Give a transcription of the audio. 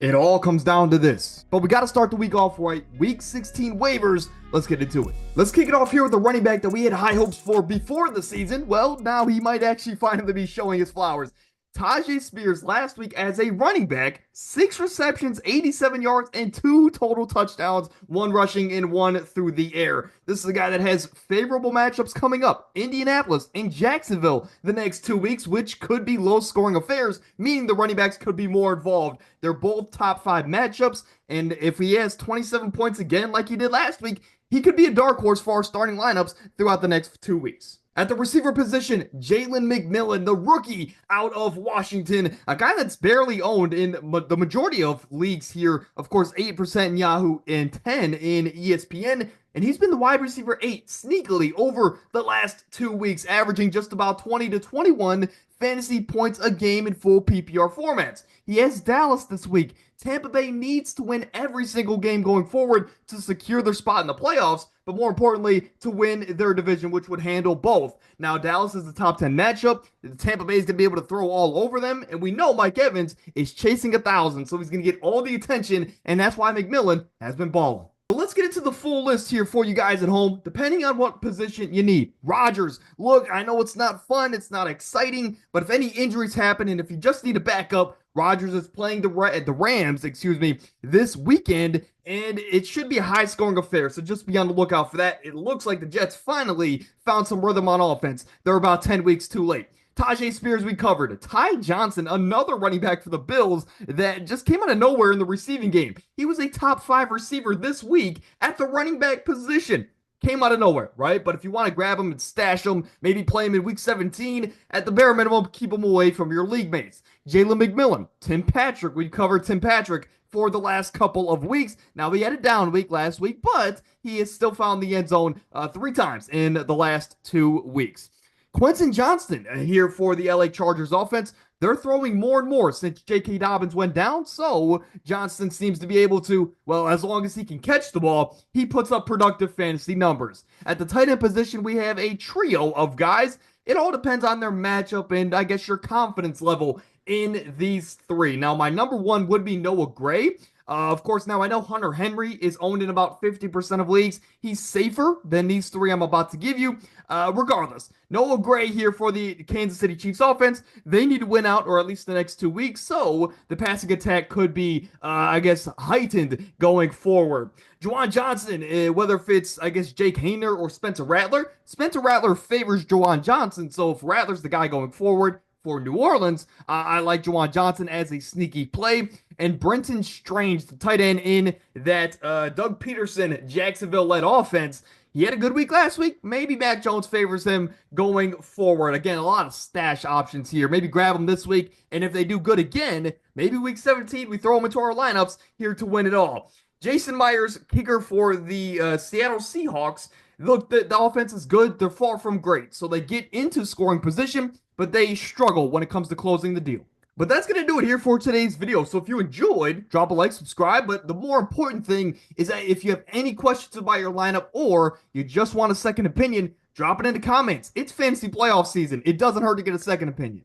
It all comes down to this. But we got to start the week off right. Week 16 waivers. Let's get into it. Let's kick it off here with a running back that we had high hopes for before the season. Well, now he might actually finally be showing his flowers. Tyjae Spears last week as a running back, 6 receptions, 87 yards, and 2 total touchdowns, 1 rushing and 1 through the air. This is a guy that has favorable matchups coming up. Indianapolis and Jacksonville the next 2 weeks, which could be low-scoring affairs, meaning the running backs could be more involved. They're both top 5 matchups, and if he has 27 points again like he did last week, he could be a dark horse for our starting lineups throughout the next 2 weeks. At the receiver position, Jalen McMillan, the rookie out of Washington, a guy that's barely owned in the majority of leagues here. Of course, 8% in Yahoo and 10 in ESPN. And he's been the wide receiver 8 sneakily over the last 2 weeks, averaging just about 20 to 21 fantasy points a game in full PPR formats. He has Dallas this week. Tampa Bay needs to win every single game going forward to secure their spot in the playoffs, but more importantly, to win their division, which would handle both. Now, Dallas is the top 10 matchup. Tampa Bay is going to be able to throw all over them, and we know Mike Evans is chasing 1,000, so he's going to get all the attention, and that's why McMillan has been balling. But let's get into the full list here for you guys at home, depending on what position you need. Rodgers, look, I know it's not fun, it's not exciting, but if any injuries happen and if you just need a backup, Rodgers is playing the Rams, this weekend, and it should be a high-scoring affair, so just be on the lookout for that. It looks like the Jets finally found some rhythm on offense. They're about 10 weeks too late. Tyjae Spears we covered. Ty Johnson, another running back for the Bills that just came out of nowhere in the receiving game. He was a top 5 receiver this week at the running back position. Came out of nowhere, right? But if you want to grab him and stash him, maybe play him in week 17, at the bare minimum, keep him away from your league mates. Jalen McMillan, Tim Patrick. We covered Tim Patrick for the last couple of weeks. Now, he had a down week last week, but he has still found the end zone 3 times in the last 2 weeks. Quentin Johnston here for the LA Chargers offense. They're throwing more and more since J.K. Dobbins went down, so Johnston seems to be able to, well, as long as he can catch the ball, he puts up productive fantasy numbers. At the tight end position, we have a trio of guys. It all depends on their matchup and, I guess, your confidence level in these 3. Now, my number 1 would be Noah Gray. Of course, now I know Hunter Henry is owned in about 50% of leagues. He's safer than these 3 I'm about to give you. Regardless, Noah Gray here for the Kansas City Chiefs offense. They need to win out, or at least the next 2 weeks, so the passing attack could be, heightened going forward. Juwan Johnson, whether if it's, Jake Hayner or Spencer Rattler. Spencer Rattler favors Juwan Johnson, so if Rattler's the guy going forward for New Orleans, I like Juwan Johnson as a sneaky play. And Brenton Strange, the tight end in that Doug Peterson Jacksonville-led offense. He had a good week last week. Maybe Mac Jones favors him going forward. Again, a lot of stash options here. Maybe grab them this week. And if they do good again, maybe week 17, we throw them into our lineups here to win it all. Jason Myers, kicker for the Seattle Seahawks. Look, the offense is good. They're far from great. So they get into scoring position, but they struggle when it comes to closing the deal. But that's going to do it here for today's video. So if you enjoyed, drop a like, subscribe. But the more important thing is that if you have any questions about your lineup or you just want a second opinion, drop it in the comments. It's fantasy playoff season. It doesn't hurt to get a second opinion.